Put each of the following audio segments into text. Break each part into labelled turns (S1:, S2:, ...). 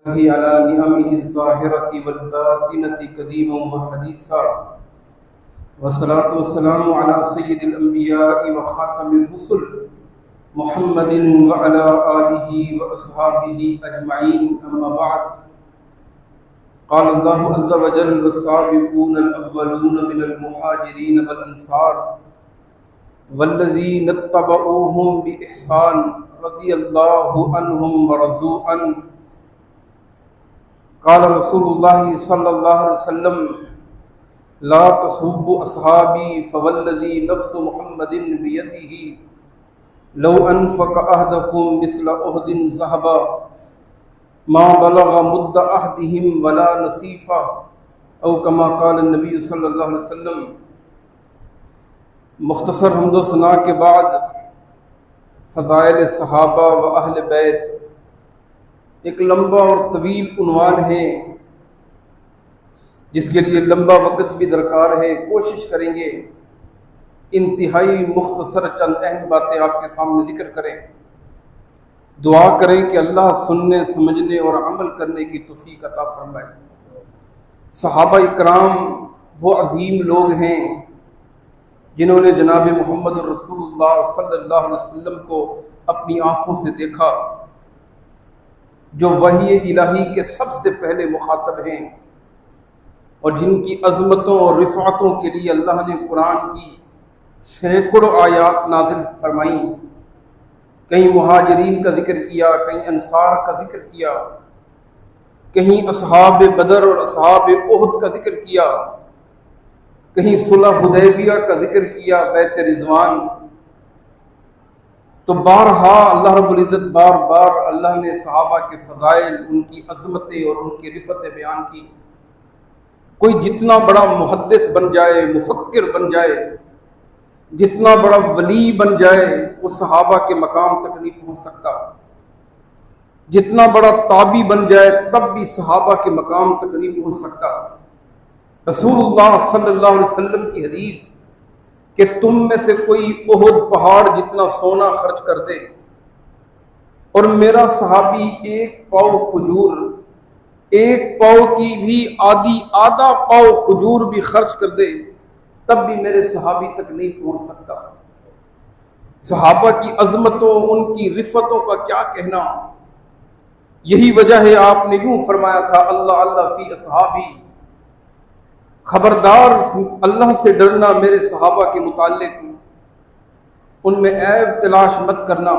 S1: هي على نعمه الظاهرة والباطنة قديما وحديثا، والصلاة والسلام على سيد الأنبياء وخاتم الرسل محمد وعلى آله وأصحابه أجمعين، أما بعد. قال الله عز وجل: والسابقون الأولون من المهاجرين والأنصار والذين اتبعوهم بإحسان رضي الله عنهم ورضوا عنه. قال رسول الله صلى الله عليه وسلم: لا تسبوا أصحابي فوالذي نفس محمد بيده لو أنفق أحدكم مثل أحد ذهبا ما بلغ مد أحدهم ولا نصيفا، أو كما قال النبی صلی اللہ علیہ وسلم۔ مختصر حمد و ثنا کے بعد فضائل صحابہ و اہل بیت ایک لمبا اور طویل عنوان ہے جس کے لیے لمبا وقت بھی درکار ہے۔ کوشش کریں گے انتہائی مختصر چند اہم باتیں آپ کے سامنے ذکر کریں۔ دعا کریں کہ اللہ سننے، سمجھنے اور عمل کرنے کی توفیق عطا فرمائے۔ صحابہ اکرام وہ عظیم لوگ ہیں جنہوں نے جناب محمد رسول اللہ صلی اللہ علیہ وسلم کو اپنی آنکھوں سے دیکھا، جو وحی الہی کے سب سے پہلے مخاطب ہیں، اور جن کی عظمتوں اور رفعتوں کے لیے اللہ نے قرآن کی سینکڑوں آیات نازل فرمائیں۔ کہیں مہاجرین کا ذکر کیا، کہیں انصار کا ذکر کیا، کہیں اصحاب بدر اور اصحاب احد کا ذکر کیا، کہیں صلح حدیبیہ کا ذکر کیا، بیعت رضوان۔ تو بارہا اللہ رب العزت بار بار اللہ نے صحابہ کے فضائل، ان کی عظمتیں اور ان کی رفعتیں بیان کی۔ کوئی جتنا بڑا محدث بن جائے، مفکر بن جائے، جتنا بڑا ولی بن جائے، وہ صحابہ کے مقام تک نہیں پہنچ سکتا۔ جتنا بڑا تابعی بن جائے تب بھی صحابہ کے مقام تک نہیں پہنچ سکتا۔ رسول اللہ صلی اللہ علیہ وسلم کی حدیث کہ تم میں سے کوئی احد پہاڑ جتنا سونا خرچ کر دے اور میرا صحابی ایک پاؤ کھجور، ایک پاؤ کی بھی آدھا پاؤ کھجور بھی خرچ کر دے تب بھی میرے صحابی تک نہیں پہنچ سکتا۔ صحابہ کی عظمتوں، ان کی رفعتوں کا کیا کہنا۔ یہی وجہ ہے آپ نے یوں فرمایا تھا: اللہ اللہ فی اصحابی، خبردار اللہ سے ڈرنا میرے صحابہ کے متعلق، ان میں عیب تلاش مت کرنا،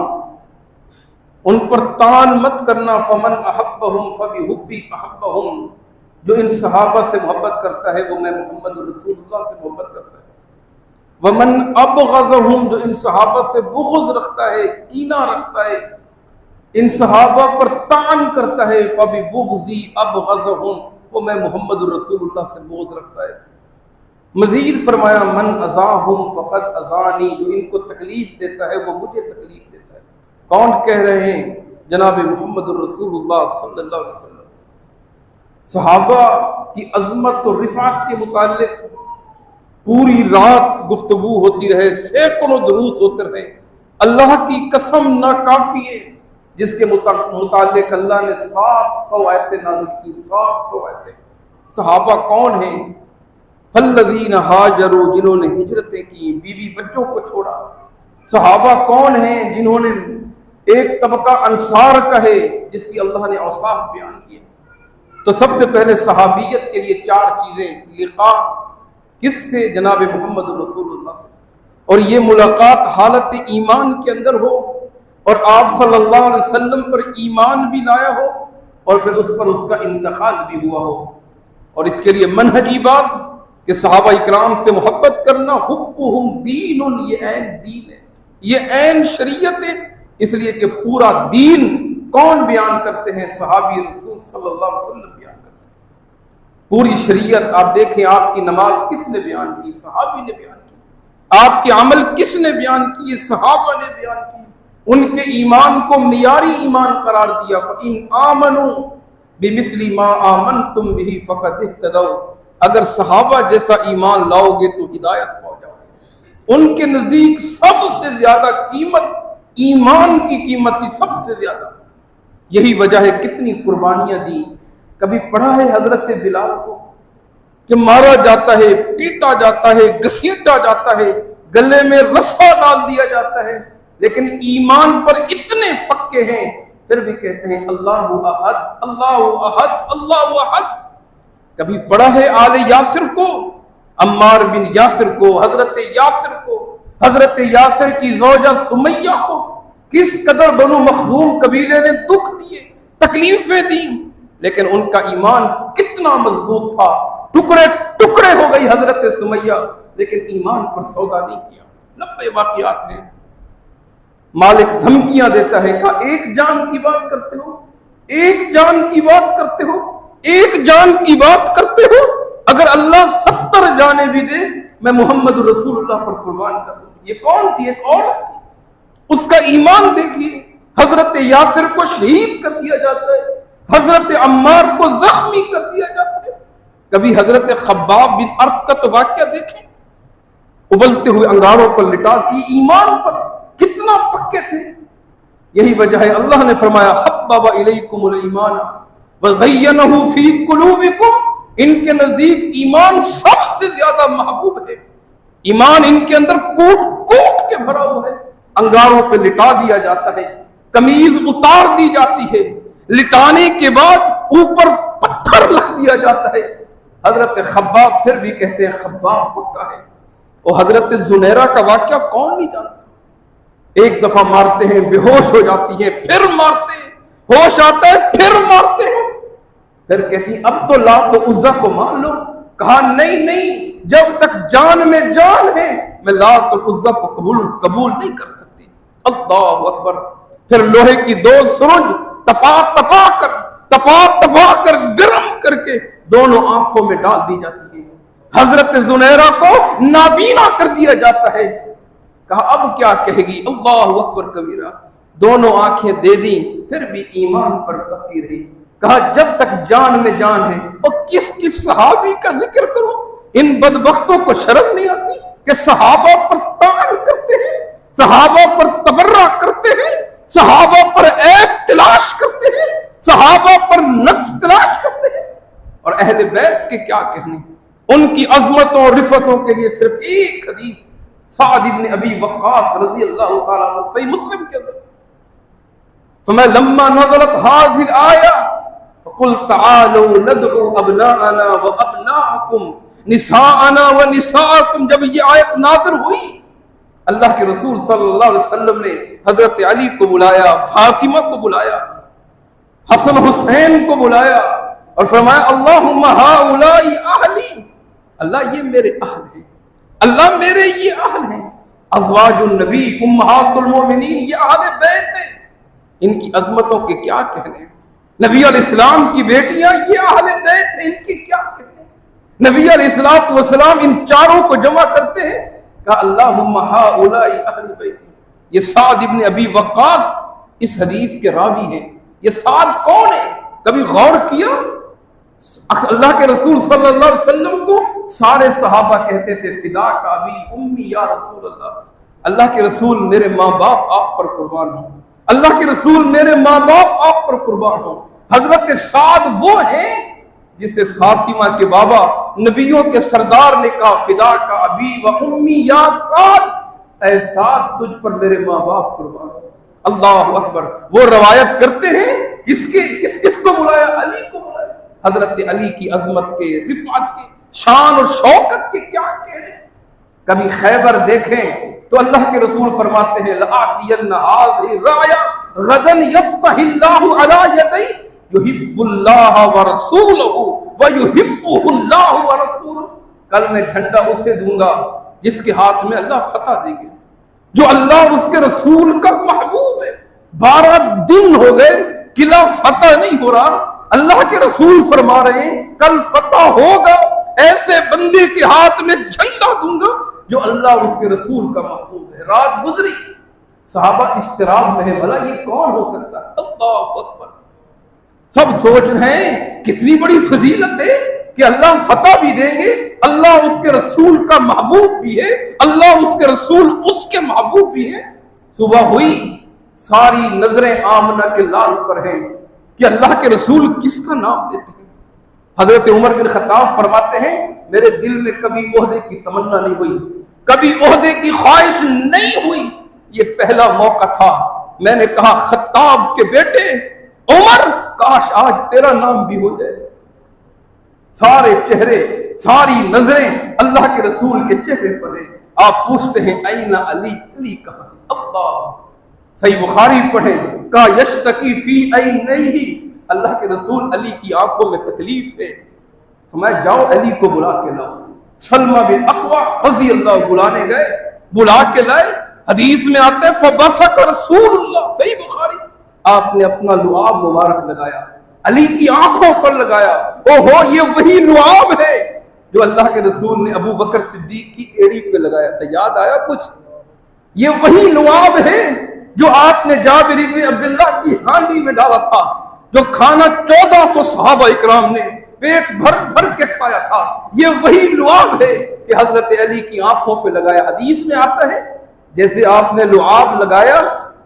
S1: ان پر طعن مت کرنا۔ فمن احبہم فبحبی احبہم، جو ان صحابہ سے محبت کرتا ہے وہ میں محمد رسول اللہ سے محبت کرتا ہے۔ ومن ابغضہم، جو ان صحابہ سے بغض رکھتا ہے، کینہ رکھتا ہے، ان صحابہ پر طعن کرتا ہے، فببغضی ابغضہم، وہ میں محمد رسول اللہ سے بغض رکھتا ہے۔ مزید فرمایا: من اذاہم فقد اذانی، جو ان کو تکلیف دیتا ہے وہ مجھے تکلیف دیتا ہے۔ کون کہہ رہے ہیں؟ جناب محمد رسول اللہ صلی اللہ علیہ وسلم۔ صحابہ کی عظمت و رفعت کے متعلق پوری رات گفتگو ہوتی رہے، سینکڑوں دروس ہوتے رہے۔ اللہ کی قسم ناکافی ہے جس کے متعلق اللہ نے 700 آیتیں نازل کی، 700 آیتیں۔ صحابہ کون ہیں؟ فالذین ہاجروا، جنہوں نے ہجرتیں کی، بیوی بچوں کو چھوڑا۔ صحابہ کون ہیں؟ جنہوں نے ایک طبقہ انصار کا ہے جس کی اللہ نے اوصاف بیان کیے۔ تو سب سے پہلے صحابیت کے لیے 4 چیزیں۔ لقاء کس سے؟ جناب محمد رسول اللہ سے، اور یہ ملاقات حالت ایمان کے اندر ہو، اور آپ صلی اللہ علیہ وسلم پر ایمان بھی لایا ہو، اور پھر اس پر اس کا انتقال بھی ہوا ہو۔ اور اس کے لیے منہجی بات کہ صحابہ اکرام سے محبت کرنا، حبہم دین، یہ عین دین ہے، یہ عین شریعت ہے۔ اس لیے کہ پورا دین کون بیان کرتے ہیں؟ صحابی رسول صلی اللہ علیہ وسلم بیان کرتے ہیں۔ پوری شریعت آپ دیکھیں، آپ کی نماز کس نے بیان کی؟ صحابی نے بیان کی۔ آپ کے عمل کس نے بیان کیے؟ صحابہ نے بیان کی۔ ان کے ایمان کو معیاری ایمان قرار دیا۔ فَإِنْ آمَنُوا بِمِثْلِ مَا آمَنْتُمْ بِهِ فَقَدِ اهْتَدَوْا، اگر صحابہ جیسا ایمان لاؤ گے تو ہدایت پا جاؤ گے۔ ان کے نزدیک سب سے زیادہ قیمت ایمان کی قیمت تھی، سب سے زیادہ۔ یہی وجہ ہے کتنی قربانیاں دی. کبھی پڑھا ہے حضرت بلال کو کہ مارا جاتا ہے، پیٹا جاتا ہے، گھسیٹا جاتا ہے، گلے میں رسا ڈال دیا جاتا ہے، لیکن ایمان پر اتنے پکے ہیں پھر بھی کہتے ہیں اللہ احد اللہ احد اللہ احد. کبھی پڑھا ہے آل یاسر کو، عمار بن یاسر کو، حضرت یاسر کو، حضرت یاسر کی زوجہ سمیہ کو کس قدر بنو مخزوم قبیلے نے دکھ دیے، تکلیفیں دی، لیکن ان کا ایمان کتنا مضبوط تھا. ٹکڑے ٹکڑے ہو گئی حضرت سمیہ، لیکن ایمان پر سودا نہیں کیا. لمبے واقعات ہیں. مالک دھمکیاں دیتا ہے کہ ایک جان کی بات کرتے ہو، ایک جان کی بات کرتے ہو، ایک جان کی بات کرتے ہو، اگر اللہ 70 جانیں بھی دے میں محمد رسول اللہ پر قربان کر دوں. یہ کون تھی؟ ایک عورت تھی. اس کا ایمان دیکھیے. حضرت یاسر کو شہید کر دیا جاتا ہے، حضرت عمار کو زخمی کر دیا جاتا ہے. کبھی حضرت خباب بن ارت کا تو واقعہ دیکھیں، ابلتے ہوئے انگاروں پر لٹا دی. ایمان پر کتنا پکے تھے. یہی وجہ ہے اللہ نے فرمایا حبب الیکم الایمان وزینہ فی قلوبکم. ان کے نزدیک ایمان سب سے زیادہ محبوب ہے. ایمان ان کے اندر کوٹ کوٹ کے بھرا ہوا ہے. انگاروں پہ لٹا دیا جاتا ہے، قمیض اتار دی جاتی ہے، لٹانے کے بعد اوپر پتھر رکھ دیا جاتا ہے. حضرت خباب پھر بھی کہتے ہیں خباب پکا ہے. اور حضرت زنیرہ کا واقعہ کون نہیں جانتا؟ ایک دفعہ مارتے ہیں، بے ہوش ہو جاتی ہے، پھر مارتے ہیں، ہوش آتا ہے، پھر مارتے ہیں. پھر کہتی اب تو لات و عزا کو مان لو. کہا نہیں نہیں، جب تک جان میں جان ہے میں لات و عزا کو قبول نہیں کر سکتی. اللہ اکبر. پھر لوہے کی 2 سرنج تپا کر گرم کر کے دونوں آنکھوں میں ڈال دی جاتی ہے. حضرت زنیرہ کو نابینا کر دیا جاتا ہے. کہا اب کیا کہے گی؟ اللہ اکبر کبیرہ. دونوں آنکھیں دے دی، پھر بھی ایمان پر پکی رہی. کہا جب تک جان میں جان ہے. اور کس کس صحابی کا ذکر کرو، ان بدبختوں کو شرم نہیں آتی کہ صحابہ پر طعن کرتے ہیں، صحابہ پر تبرہ کرتے ہیں، صحابہ پر عیب تلاش کرتے ہیں، صحابہ پر نقص تلاش کرتے ہیں. اور اہل بیت کے کیا کہنے، ان کی عظمتوں اور رفتوں کے لیے صرف ایک حدیث سعد بن ابی وقاص رضی اللہ تعالیٰ عنہ صحیح مسلم کے اندر فما لما نزلت هذه الآية فقل تعالوا ندعو ابناءنا وابناءكم نساءنا ونساءكم. جب یہ آیت نازل ہوئی اللہ کے رسول صلی اللہ علیہ وسلم نے حضرت علی کو بلایا، فاطمہ کو بلایا، حسن حسین کو بلایا اور فرمایا اللہم ہؤلاء اہلی. اللہ یہ میرے اہل ہیں، اللہ میرے یہ اہل ہیں. ازواج النبی امہات المومنین یہ اہل بیت ہیں، ان کی عظمتوں کے کیا کہنے. نبی علیہ السلام کی بیٹیاں یہ اہل بیت ہیں، ان کی کیا کہنے. نبی علیہ السلام ان چاروں کو جمع کرتے ہیں کہ اللہم ہؤلاء اہل بیت. یہ سعد ابن ابی وقاص اس حدیث کے راوی ہیں. یہ سعد کون ہے؟ کبھی غور کیا؟ اللہ کے رسول صلی اللہ علیہ وسلم کو سارے صحابہ کہتے تھے فدا کا ابی امی یا رسول اللہ. اللہ کے رسول میرے ماں باپ آپ پر قربان ہوں، اللہ کے رسول میرے ماں باپ آپ پر قربان ہوں. حضرت سعد وہ ہیں جسے فاطمہ کے بابا نبیوں کے سردار نے کہا فدا کا ابی و امی یا سعد، اے سعد تجھ پر میرے ماں باپ قربان ہوں. اللہ اکبر. وہ روایت کرتے ہیں کس کو بلایا؟ علی کو بلایا. حضرت علی کی عظمت کے، رفعت کے، شان اور شوکت کے کیا کہنے. کبھی خیبر دیکھیں تو اللہ کے رسول فرماتے ہیں لآتین هذه الراية غدا يفتح الله على يدي يحب الله ورسوله ويحبه الله ورسوله. کل میں جھنڈا اسے دوں گا جس کے ہاتھ میں اللہ فتح دیں گے، جو اللہ اور اس کے رسول کا محبوب ہے. 12 دن ہو گئے قلعہ فتح نہیں ہو رہا. اللہ کے رسول فرما رہے ہیں کل فتح ہوگا، ایسے بندے کے ہاتھ میں جھنڈا دوں گا جو اللہ اور اس کے رسول کا محبوب ہے. رات گزری، صحابہ اضطراب میں ہے، بھلا یہ کون ہو سکتا ہے؟ اللہ اکبر. سب سوچ رہے ہیں کتنی بڑی فضیلت ہے کہ اللہ فتح بھی دیں گے، اللہ اس کے رسول کا محبوب بھی ہے، اللہ اس کے رسول اس کے محبوب بھی ہے. صبح ہوئی، ساری نظریں آمنہ کے لال پر ہیں کہ اللہ کے رسول کس کا نام لیتے ہیں۔ حضرت عمر بن خطاب فرماتے ہیں میرے دل میں کبھی عہدے کی تمنا نہیں ہوئی، کبھی عہدے کی خواہش نہیں ہوئی، یہ پہلا موقع تھا میں نے کہا خطاب کے بیٹے عمر کاش آج تیرا نام بھی ہو جائے۔ سارے چہرے ساری نظریں اللہ کے رسول کے چہرے پر ہیں۔ آپ پوچھتے ہیں این علی، علی کہاں؟ اللہ صحیح بخاری پڑھیں کہا یشتکی فی عینیہ، اللہ کے رسول علی کی آنکھوں میں تکلیف ہے، فرمایا جاؤ علی کو بلا کے لاؤ۔ سلمہ بن اقوع رضی اللہ بلانے گئے، بلا کے لائے۔ حدیث میں آتا ہے فبصق رسول اللہ، صحیح بخاری، آپ نے اپنا لعاب مبارک لگایا، علی کی آنکھوں پر لگایا۔ او ہو یہ وہی لعاب ہے جو اللہ کے رسول نے ابو بکر صدیق کی ایڑی پہ لگایا تھا، یاد آیا کچھ؟ یہ وہی لعاب ہے جو آپ نے جابر بن عبداللہ کی ہانڈی میں ڈالا تھا، جو کھانا 1400 صحابہ اکرام نے پیٹ بھر بھر کے کھایا تھا، یہ وہی لعاب ہے کہ حضرت علی کی آنکھوں پہ لگایا۔ حدیث میں آتا ہے جیسے آپ نے لعاب لگایا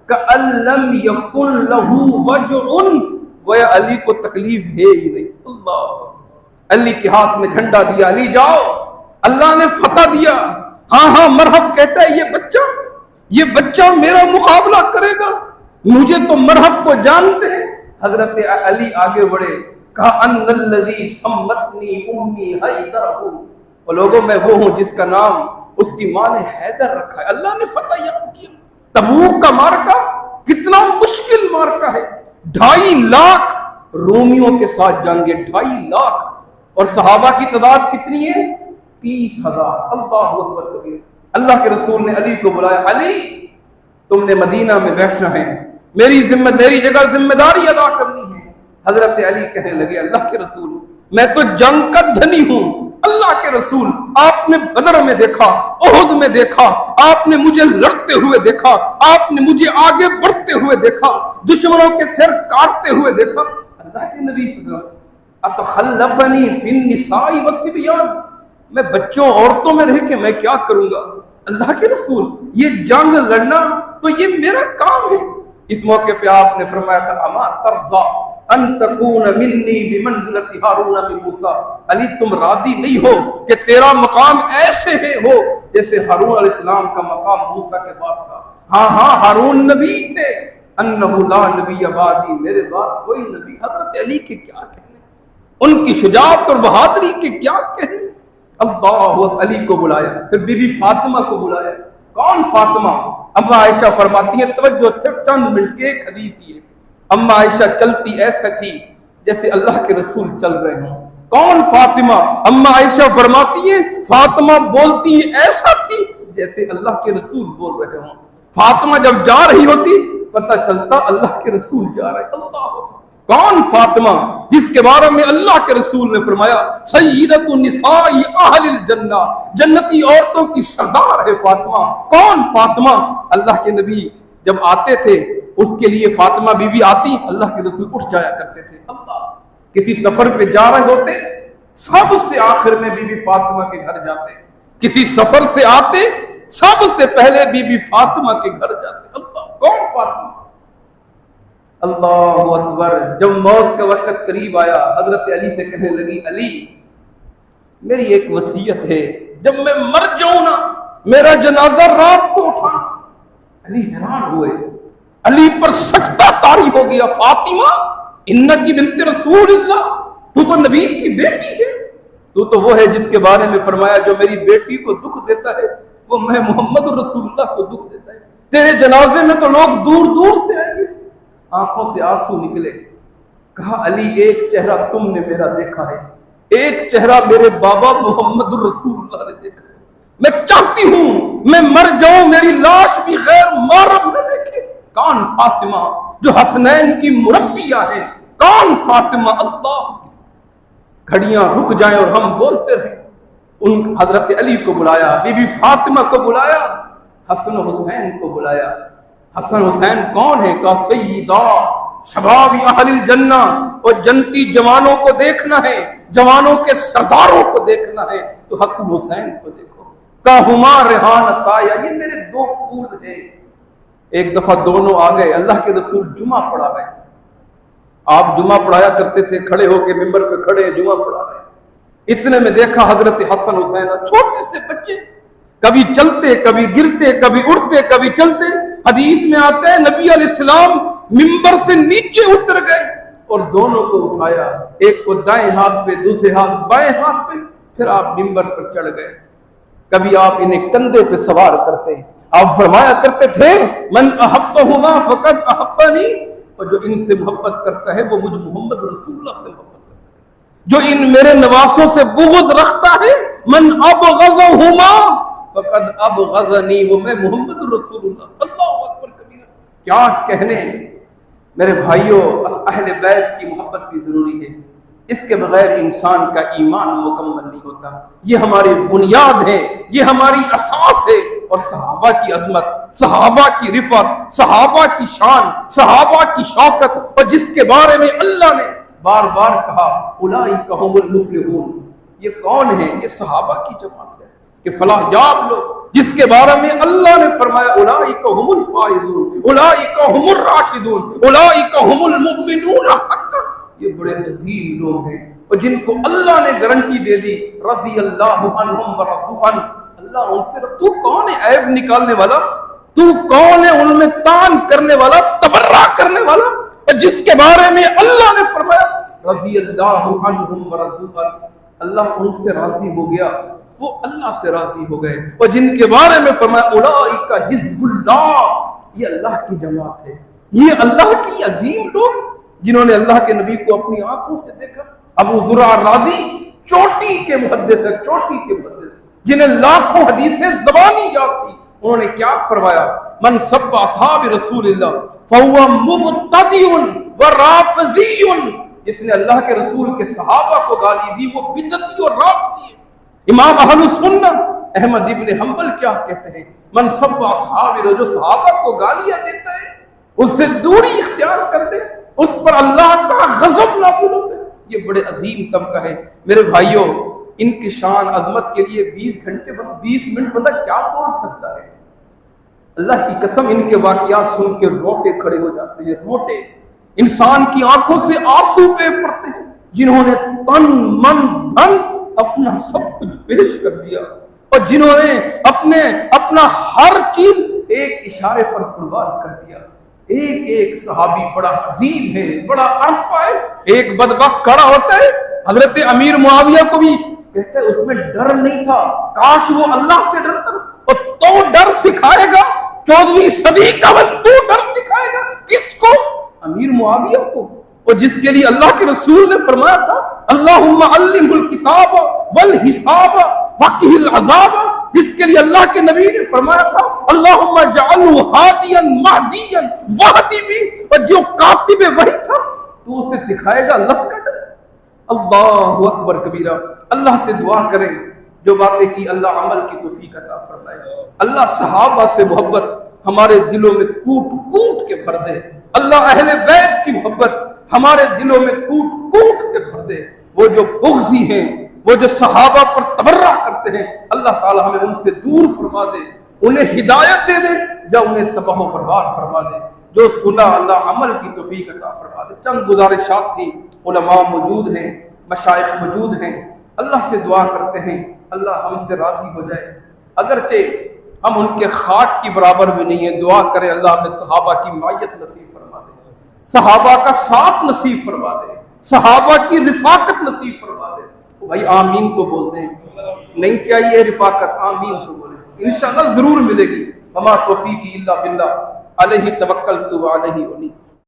S1: کأن لم یکن لہ وجع، گویا علی کو تکلیف ہے ہی نہیں۔ اللہ، علی کے ہاتھ میں جھنڈا دیا، علی جاؤ، اللہ نے فتح دیا۔ ہاں ہاں مرحب کہتا ہے یہ بچہ میرا مقابلہ کرے گا، مجھے تو مرحب کو جانتے ہیں۔ حضرت علی آگے بڑھے، کہا ان الذی سمتنی امی حیدر، اور لوگوں میں وہ ہوں جس کا نام اس کی ماں نے حیدر رکھا ہے۔ اللہ نے فتح یاب کیا۔ تبوک کا مارکا کتنا مشکل مارکا ہے، 2.5 لاکھ رومیوں کے ساتھ جنگے، 2.5 لاکھ، اور صحابہ کی تعداد کتنی ہے؟ 30,000۔ اللہ اکبر کبیر۔ اللہ کے رسول نے علی کو بلایا، علی تم نے مدینہ میں بیٹھنا ہے، میری جگہ ذمہ داری ادا کرنی ہے۔ حضرت علی کہنے لگے اللہ کے رسول میں تو جنگ کا دھنی ہوں، اللہ کے رسول آپ نے بدر میں دیکھا، احد میں دیکھا، آپ نے مجھے لڑتے ہوئے دیکھا، آپ نے مجھے آگے بڑھتے ہوئے دیکھا، دشمنوں کے سر کاٹتے ہوئے دیکھا۔ اللہ کے نبی صلی اللہ علیہ وسلم اتخلفنی فی النساء والصبیان، میں بچوں عورتوں میں رہ کے میں کیا کروں گا؟ اللہ کے رسول یہ جنگ لڑنا تو یہ میرا کام ہے۔ اس موقع پہ آپ نے فرمایا تھا اما ترضى ان تكون مني بمنزلة هارون من موسى، علی تم راضی نہیں ہو کہ تیرا مقام ایسے ہو جیسے ہارون علیہ السلام کا مقام موسیٰ کے بعد تھا؟ ہاں ہاں ہارون نبی تھے، انہ لا نبی بعدی، میرے بعد کوئی نبی۔ حضرت علی کے کیا کہنے، ان کی شجاعت اور بہادری کے کیا کہنے۔ اللہ علی کو بلایا، پھر بی بی فاطمہ کو بلایا۔ کون فاطمہ؟ اما عائشہ فرماتی ہیں، توجہ چند منٹ کی ایک حدیث یہ، اما عائشہ چلتی ایسا تھی جیسے اللہ کے رسول چل رہے ہوں۔ کون فاطمہ؟ اما عائشہ فرماتی ہیں فاطمہ بولتی ایسا تھی جیسے اللہ کے رسول بول رہے ہوں۔ فاطمہ جب جا رہی ہوتی پتہ چلتا اللہ کے رسول جا رہے۔ اللہ، کون فاطمہ جس کے بارے میں اللہ کے رسول نے فرمایا سیدۃ النساء اہل الجنہ، جنتی عورتوں کی سردار ہے فاطمہ۔ کون فاطمہ؟ اللہ کے نبی جب آتے تھے اس کے لیے فاطمہ بی بی آتی، اللہ کے رسول اٹھ جایا کرتے تھے۔ اللہ، کسی سفر پہ جا رہے ہوتے سب سے آخر میں بی بی فاطمہ کے گھر جاتے، کسی سفر سے آتے سب سے پہلے بی بی فاطمہ کے گھر جاتے۔ اللہ، کون فاطمہ؟ اللہ اکبر۔ جب موت کا وقت قریب آیا حضرت علی سے کہنے لگی علی میری ایک وصیت ہے، جب میں مر جاؤں نا میرا جنازہ رات کو اٹھانا۔ علی حیران ہوئے، علی پر سکتہ طاری ہو گیا، فاطمہ انکی بنت رسول اللہ، تو نبی کی بیٹی ہے، تو وہ ہے جس کے بارے میں فرمایا جو میری بیٹی کو دکھ دیتا ہے وہ میں محمد رسول اللہ کو دکھ دیتا ہے۔ تیرے جنازے میں تو لوگ دور دور سے آئیں گے۔ آنکھوں سے آنسو نکلے، کہا علی ایک چہرہ تم نے میرا دیکھا ہے، ایک چہرہ میرے بابا محمد رسول اللہ نے دیکھا ہے، میں چاہتی ہوں میں مر جاؤں میری لاش بھی غیر محرم نہ دیکھے۔ کون فاطمہ جو حسنین کی مربیہ ہے؟ کون فاطمہ؟ اللہ، گھڑیاں رک جائیں اور ہم بولتے رہیں۔ ان حضرت علی کو بلایا، بی بی فاطمہ کو بلایا، حسن و حسین کو بلایا۔ حسن حسین کون ہے؟ کا سیدہ شباب اہل الجنہ، اور جنتی جوانوں کو دیکھنا ہے، جوانوں کے سرداروں کو دیکھنا ہے تو حسن حسین کو دیکھو۔ کا ہما ریحان طایا، یہ میرے 2 پھول ہیں، ایک دفعہ دونوں آ گئے، اللہ کے رسول جمعہ پڑھا رہے ہیں، آپ جمعہ پڑھایا کرتے تھے، کھڑے ہو کے ممبر پہ کھڑے جمعہ پڑھا رہے ہیں۔ اتنے میں دیکھا حضرت حسن حسین چھوٹے سے بچے، کبھی چلتے کبھی گرتے، کبھی اڑتے کبھی چلتے۔ حدیث میں آتا ہے نبی علیہ السلام ممبر سے نیچے اتر گئے اور دونوں کو اٹھایا، ایک کو دائیں ہاتھ پہ دوسرے ہاتھ بائیں ہاتھ پہ، پھر آپ ممبر پر چڑھ گئے۔ کبھی آپ انہیں کندھے پہ سوار کرتے، آپ فرمایا کرتے تھے من احبہما فقد احبنی، اور جو ان سے محبت کرتا ہے وہ مجھ محمد رسول اللہ سے محبت کرتا ہے، جو ان میرے نواسوں سے بغض رکھتا ہے من ابغضہما فقد ابغضنی، وہ میں محمد رسول اللہ۔ اللہ اکبر کبیرہ، کیا کہنے میرے بھائیوں، اہل بیت کی محبت بھی ضروری ہے، اس کے بغیر انسان کا ایمان مکمل نہیں ہوتا۔ یہ ہماری بنیاد ہے، یہ ہماری اساس ہے، اور صحابہ کی عظمت، صحابہ کی رفعت، صحابہ کی شان، صحابہ کی شوکت، اور جس کے بارے میں اللہ نے بار بار کہا اولئک هم المفلحون، یہ کون ہیں؟ یہ صحابہ کی جماعت ہے کہ فلاح یاب لوگ، جس کے بارے میں اللہ نے فرمایا اولئک هم الفائزون، اولئک هم الراشدون، اولئک هم المؤمنون حقا، یہ بڑے عظیم لوگ ہیں، اور جن کو اللہ نے گارنٹی دے دی رضی اللہ عنہم ورضوا عنہ، اللہ ان سے، تو کون ہے عیب نکالنے والا؟ تو کون ہے ان میں تان کرنے والا، تبرہ کرنے والا؟ اور جس کے بارے میں اللہ نے فرمایا رضی اللہ عنہم ورضوا عنہ، اللہ ان سے راضی ہو گیا، وہ اللہ سے راضی ہو گئے، اور جن کے بارے میں فرمایا اولئک حزب اللہ، یہ اللہ کی جماعت ہے، یہ اللہ کی عظیم لوگ جنہوں نے اللہ کے نبی کو اپنی آنکھوں سے دیکھا۔ ابو زرع رازی چوٹی کے محدث ہے، چوٹی کے محدث، جنہیں لاکھوں حدیثیں زبانی یاد تھی، انہوں نے کیا فرمایا من سب اصحاب رسول اللہ فہو مبتدع ورافضی، جس نے اللہ کے رسول کے صحابہ کو گالی دی وہ بدعتی اور رافضی ہے۔ امام اہل السنہ احمد ابن حنبل کیا کہتے ہیں من سب اصحاب، جو صحابہ کو گالیاں دیتا ہے اس سے دوری اختیار کر دے، اس پر اللہ کا غضب نازل ہوتا ہے۔ یہ بڑے عظیم طبقہ ہے میرے بھائیوں، ان کی شان عظمت کے لیے 20 منٹ بندہ کیا پہنچ سکتا ہے؟ اللہ کی قسم ان کے واقعات سن کے روٹے کھڑے ہو جاتے ہیں، روٹے، انسان کی آنکھوں سے آنسو بہ پڑتے ہیں، جنہوں نے تن من دھن اپنا سب کچھ پیش کر دیا، اور جنہوں نے اپنا ہر چیز ایک اشارے پر قربان کر دیا۔ ایک صحابی بڑا عظیم ہے، بڑا عرفہ ہے، ایک بدبخت کھڑا ہوتا ہے، حضرت امیر معاویہ کو بھی کہتا ہے اس میں ڈر نہیں تھا، کاش وہ اللہ سے ڈرتا، اور تو ڈر سکھائے گا 14ویں صدی کا تو ڈر سکھائے گا کس کو؟ امیر معاویہ کو، اور جس کے لیے اللہ کے رسول نے فرمایا تھا اللہم علمہ الکتاب والحساب وقہ العذاب، جس کے لیے اللہ کے نبی نے فرمایا تھا اللہم اجعلہ ہادیا مہدیا وہدی بھی، اور جو کاتب وحی تھا تو اسے سکھائے گا اللہ کا ڈر۔ اللہ اکبر کبیرہ، اللہ سے دعا کریں جو باتیں کی اللہ عمل کی توفیق عطا فرمائے، اللہ صحابہ سے محبت ہمارے دلوں میں کوٹ کوٹ کے بھر دے، اللہ اہل بیت کی محبت ہمارے دلوں میں کوٹ کوٹ کے بھر دے، وہ جو بغضی ہیں، وہ جو صحابہ پر تبرہ کرتے ہیں، اللہ تعالی ہمیں ان سے دور فرما دے، انہیں ہدایت دے دے، یا انہیں تباہ و برباد فرما دے۔ جو سنا اللہ عمل کی توفیق عطا فرما دے۔ چند گزارشات تھی، علماء موجود ہیں، مشائخ موجود ہیں، اللہ سے دعا کرتے ہیں اللہ ہم سے راضی ہو جائے، اگرچہ ہم ان کے خاک کی برابر بھی نہیں ہیں، دعا کریں اللہ ہمیں صحابہ کی معیت نصیب فرما دے، صحابہ کا ساتھ نصیب فرما دے، صحابہ کی رفاقت نصیب فرما دے۔ بھائی آمین تو بولتے ہیں، نہیں چاہیے رفاقت، آمین تو بولیں، انشاءاللہ ضرور ملے گی۔ وما توفیقی الا باللہ علیہ توکلت و علیہ انیب۔